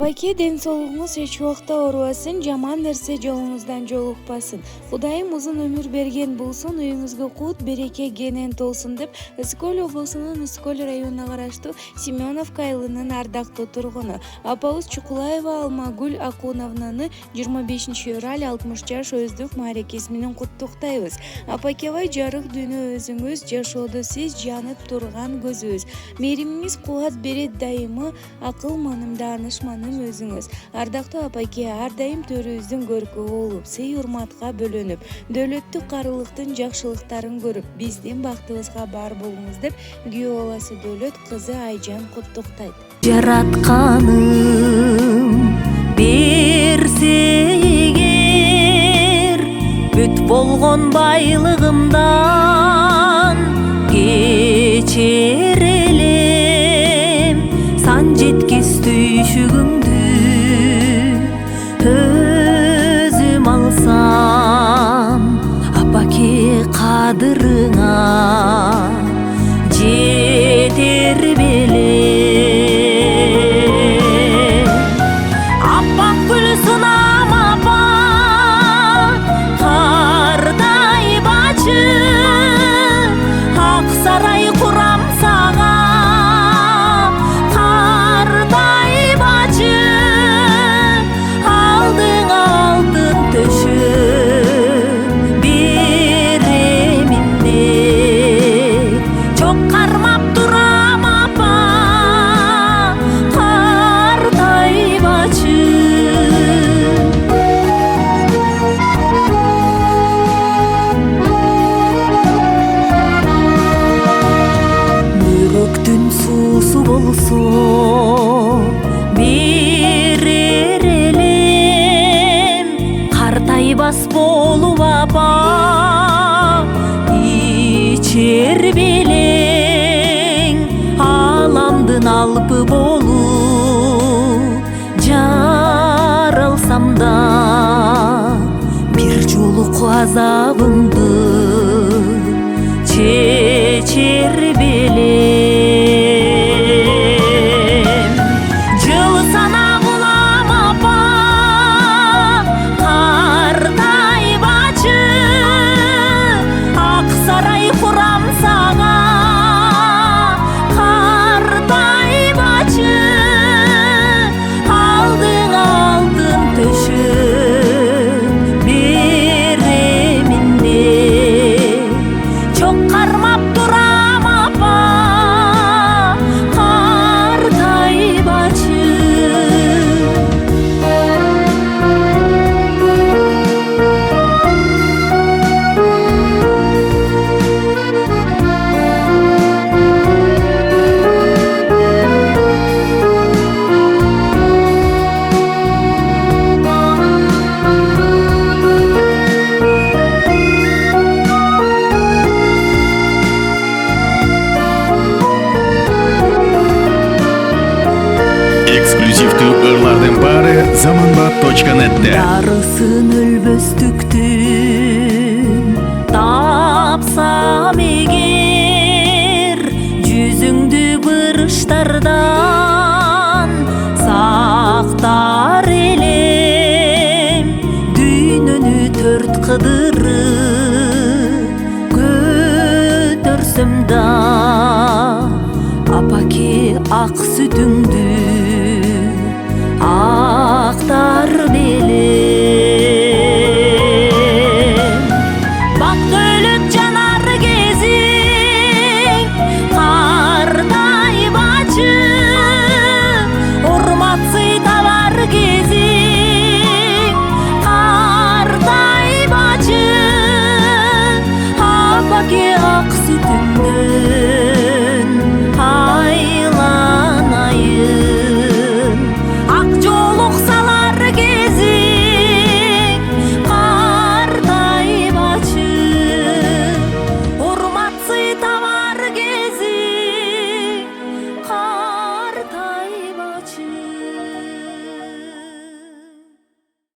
Апайке, ден соолугуңуз эч убакта оорубасын, жаман нерсе жолуңуздан жолукпасын. Кудайым узун өмүр берген болсун, үйүңүзгө кут, береке кенен толсун деп Ысык-Көл облусунун Ысык-Көл районуна караштуу Семеновка айылынын ардактуу тургуну апабыз Чукулаева Алмагүл Акуновнаны 25-февраль 60 жаш өздүк мааракеси менен куттуктайбыз. Апакебай, жарык дүйнө өзүңүз, жашоодо сиз жанып турган көзүбүз. Мээримиңиз кубат берет дайымы, акыл маным, даанышманым өзүңүз. Ардактуу апайке, ар дайым төрүбүздүн көркү болуп, сый урматка бөлөнүп, дөөлөттүк карылыктын жакшылыктарын көрүп, биздин бактыбызга бар болуңуз деп күйөө баласы Дөөлөт кызы Айжан куттуктайт. Жаратканым берсе эгер, бүт болгон байлыгымдан кечер элем, сан жеткис түйшүгүңдү өзүм алсам, апаке кадырыңа жетер белем. Аппак гүл сунам апа, кардай бачы, ак сарай курам сага, кардай бачы, алдыңа алтын төшө береминде, чок кармап турам апа, кардай бачы. Мөрөктүн суусу болсо берер элем, картайбас болуп апа ичер белең, аламдын алпы болуп жаралсам да, бир жолук азабымды чечер белем. Жыл санап улам апа, кардай бачы, ак сарай курам сага, кардай бачы, алдыңа алтын төшө береминде, чок кармап турам апа, кардай бачы. Эксклюзивдүү ырлардын баары zamanbat.net'te. Дарысын өлбөстүктүн тапсам эгер, жүзүңдү бырыштардан сактар элем, дүйнөнү төрт кыдырып көтөрсөм да, апаке ак сүтүңдү актар белем. Бак дөөлөт жанар кезиң, кардай бачы, урмат сый табар кезиң, кардай бачы, апаке ак сүтүңдү